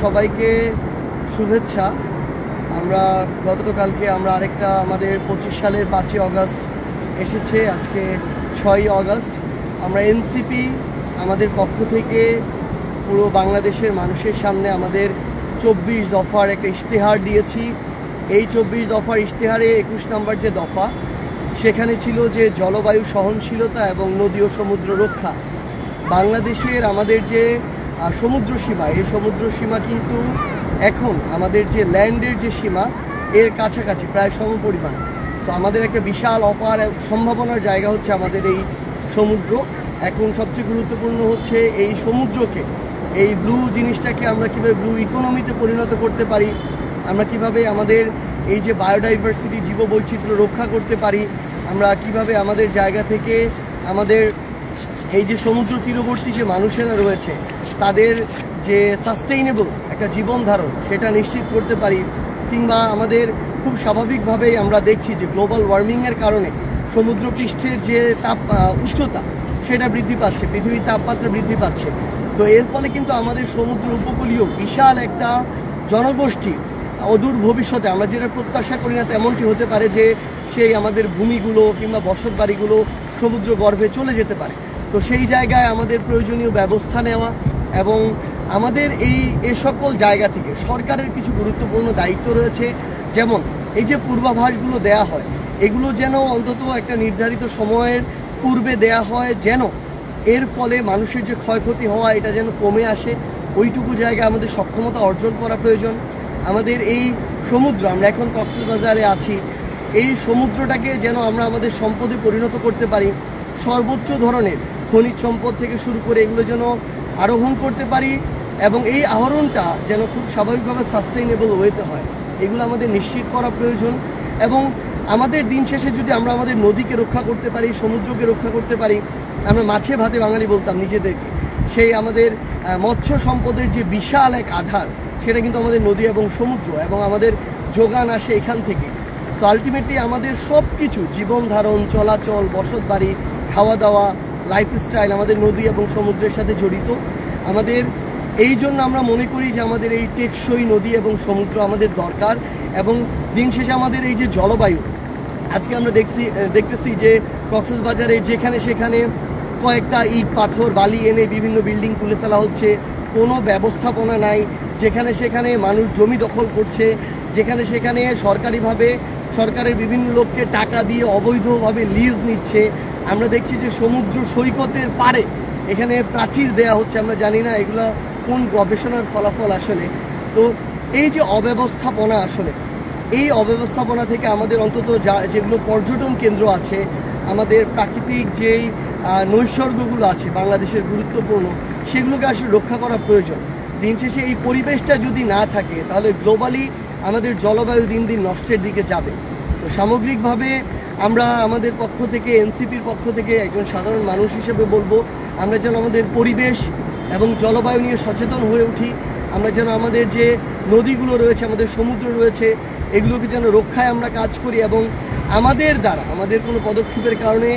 সবাইকে শুভেচ্ছা। আমরা গতকালকে আরেকটা আমাদের 25 সালের 5ই অগাস্ট এসেছে, আজকে 6ই অগাস্ট। আমরা এনসিপি আমাদের পক্ষ থেকে পুরো বাংলাদেশের মানুষের সামনে আমাদের 24 দফার একটা ইশতেহার দিয়েছি। এই 24 দফার ইশতেহারে 21 নম্বর যে দফা, সেখানে ছিল যে জলবায়ু সহনশীলতা এবং নদী ও সমুদ্র রক্ষা। বাংলাদেশের আমাদের যে সমুদ্র সীমা, এই সমুদ্র সীমা কিন্তু এখন আমাদের যে ল্যান্ডের যে সীমা এর কাছাকাছি প্রায় সমপরিমাণ। সো আমাদের একটা বিশাল অপার সম্ভাবনার জায়গা হচ্ছে আমাদের এই সমুদ্র। এখন সবচেয়ে গুরুত্বপূর্ণ হচ্ছে এই সমুদ্রকে, এই ব্লু জিনিসটাকে আমরা কীভাবে ব্লু ইকোনমিতে পরিণত করতে পারি, আমরা কিভাবে আমাদের এই যে বায়োডাইভার্সিটি জীববৈচিত্র্য রক্ষা করতে পারি, আমরা কিভাবে আমাদের জায়গা থেকে আমাদের এই যে সমুদ্র তীরবর্তী যে মানুষেরা রয়েছে তাদের যে সাস্টেইনেবল একটা জীবন ধারণ সেটা নিশ্চিত করতে পারি। কিংবা আমাদের খুব স্বাভাবিকভাবেই আমরা দেখছি যে গ্লোবাল ওয়ার্মিংয়ের কারণে সমুদ্রপৃষ্ঠের যে উচ্চতা সেটা বৃদ্ধি পাচ্ছে, পৃথিবীর তাপমাত্রা বৃদ্ধি পাচ্ছে। তো এর ফলে কিন্তু আমাদের সমুদ্র উপকূলীয় বিশাল একটা জনগোষ্ঠী অদূর ভবিষ্যতে, আমরা যেটা প্রত্যাশা করি না তেমনটি হতে পারে যে সেই আমাদের ভূমিগুলো কিংবা বসতবাড়িগুলো সমুদ্র গর্ভে চলে যেতে পারে। তো সেই জায়গায় আমাদের প্রয়োজনীয় ব্যবস্থা নেওয়া এবং আমাদের এ সকল জায়গা থেকে সরকারের কিছু গুরুত্বপূর্ণ দায়িত্ব রয়েছে। যেমন এই যে পূর্বাভাসগুলো দেয়া হয়, এগুলো যেন অন্তত একটা নির্ধারিত সময়ের পূর্বে দেয়া হয়, যেন এর ফলে মানুষের যে ক্ষয়ক্ষতি হওয়া এটা যেন কমে আসে। ওইটুকু জায়গায় আমাদের সক্ষমতা অর্জন করা প্রয়োজন। আমাদের এই সমুদ্র, আমরা এখন কক্সবাজারে আছি, এই সমুদ্রটাকে যেন আমরা আমাদের সম্পদে পরিণত করতে পারি। সর্বোচ্চ ধরনের খনিজ সম্পদ থেকে শুরু করে এগুলো যেন আরোহণ করতে পারি এবং এই আহরণটা যেন খুব স্বাভাবিকভাবে সাস্টেইনেবল ওয়েতে হয়, এগুলো আমাদের নিশ্চিত করা প্রয়োজন। এবং আমাদের দিন শেষে যদি আমরা আমাদের নদীকে রক্ষা করতে পারি, সমুদ্রকে রক্ষা করতে পারি, আমরা মাছে ভাতে বাঙালি বলতাম নিজেদেরকে, সেই আমাদের মৎস্য সম্পদের যে বিশাল এক আধার সেটা কিন্তু আমাদের নদী এবং সমুদ্র, এবং আমাদের যোগান আসে এখান থেকে। সো আলটিমেটলি আমাদের সব কিছু জীবন ধারণ, চলাচল, বসতবাড়ি, খাওয়া দাওয়া, লাইফস্টাইল আমাদের নদী এবং সমুদ্রের সাথে জড়িত। আমাদের এই জন্য আমরা মনে করি যে আমাদের এই টেকসই নদী এবং সমুদ্র আমাদের দরকার। এবং দিন শেষে আমাদের এই যে জলবায়ু, আজকে আমরা দেখতেছি যে কক্সবাজারে যেখানে সেখানে কয়েকটা ইট পাথর বালি এনে বিভিন্ন বিল্ডিং তুলে ফেলা হচ্ছে, কোনো ব্যবস্থাপনা নাই। যেখানে সেখানে মানুষ জমি দখল করছে, যেখানে সেখানে সরকারিভাবে সরকারের বিভিন্ন লোককে টাকা দিয়ে অবৈধভাবে লিজ নিচ্ছে। আমরা দেখছি যে সমুদ্র সৈকতের পারে এখানে প্রাচীর দেয়া হচ্ছে, আমরা জানি না এগুলো কোন গবেষণার ফলাফল আসলে। তো এই যে অব্যবস্থাপনা, আসলে এই অব্যবস্থাপনা থেকে আমাদের অন্তত যেগুলো পর্যটন কেন্দ্র আছে, আমাদের প্রাকৃতিক যেই নৈসর্গগুলো আছে বাংলাদেশের গুরুত্বপূর্ণ, সেগুলোকে আসলে রক্ষা করা প্রয়োজন। দিন শেষে এই পরিবেশটা যদি না থাকে তাহলে গ্লোবালি আমাদের জলবায়ু দিন দিন নষ্টের দিকে যাবে। তো সামগ্রিকভাবে আমরা আমাদের পক্ষ থেকে, এনসিপির পক্ষ থেকে একজন সাধারণ মানুষ হিসেবে বলবো, আমরা যেন আমাদের পরিবেশ এবং জলবায়ু নিয়ে সচেতন হয়ে উঠি। আমরা যেন আমাদের যে নদীগুলো রয়েছে, আমাদের সমুদ্র রয়েছে, এগুলোকে যেন রক্ষায় আমরা কাজ করি এবং আমাদের দ্বারা আমাদের কোনো পদক্ষেপের কারণে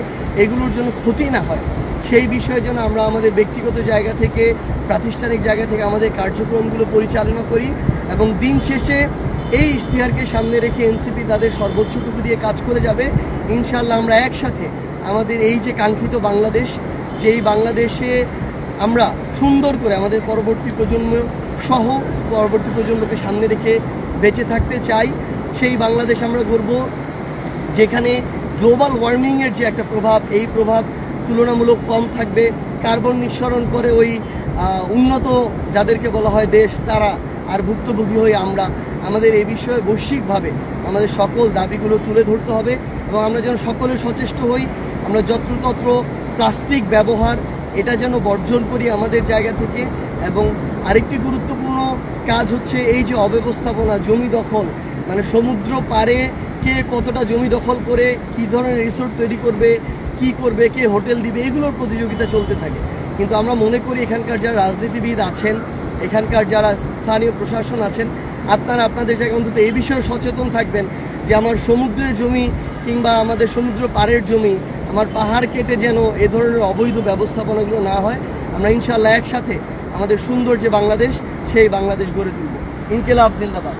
এগুলোর জন্য ক্ষতি না হয়, সেই বিষয়ে যেন আমরা আমাদের ব্যক্তিগত জায়গা থেকে, প্রাতিষ্ঠানিক জায়গা থেকে আমাদের কার্যক্রমগুলো পরিচালনা করি। এবং দিন শেষে এই ইশতেহারকে সামনে রেখে এনসিপি তাদের সর্বোচ্চটুকু দিয়ে কাজ করে যাবে। ইনশাআল্লাহ আমরা একসাথে আমাদের এই যে কাঙ্ক্ষিত বাংলাদেশ, যেই বাংলাদেশে আমরা সুন্দর করে আমাদের পরবর্তী প্রজন্ম সহ পরবর্তী প্রজন্মকে সামনে রেখে বেঁচে থাকতে চাই, সেই বাংলাদেশ আমরা গড়ব যেখানে গ্লোবাল ওয়ার্মিংয়ের যে একটা প্রভাব, এই প্রভাব তুলনামূলক কম থাকবে। কার্বন নিঃসরণ করে ওই উন্নত যাদেরকে বলা হয় দেশ, তারা আর ভুক্তভোগী হয়ে আমরা। আমাদের এই বিষয়ে বৈশ্বিকভাবে আমাদের সকল দাবিগুলো তুলে ধরতে হবে এবং আমরা যেন সকলে সচেষ্ট হই। আমরা যত্রতত্র প্লাস্টিক ব্যবহার এটা যেন বর্জন করি আমাদের জায়গা থেকে। এবং আরেকটি গুরুত্বপূর্ণ কাজ হচ্ছে এই যে অব্যবস্থাপনা, জমি দখল, মানে সমুদ্র পাড়ে কে কতটা জমি দখল করে কী ধরনের রিসোর্ট তৈরি করবে, কি করবে, কে হোটেল দিবে, এগুলোর প্রতিযোগিতা চলতে থাকে। কিন্তু আমরা মনে করি এখানকার যারা রাজনীতিবিদ আছেন, এখানকার যারা স্থানীয় প্রশাসন আছেন, আপনারা আপনাদের জায়গায় অন্তত এই বিষয়ে সচেতন থাকবেন যে আমার সমুদ্রের জমি কিংবা আমাদের সমুদ্র পাড়ের জমি, আমার পাহাড় কেটে যেন এ ধরনের অবৈধ ব্যবস্থাপনাগুলো না হয়। আমরা ইনশাআল্লাহ একসাথে আমাদের সুন্দর যে বাংলাদেশ সেই বাংলাদেশ গড়ে তুলব। ইনকিলাব জিন্দাবাদ।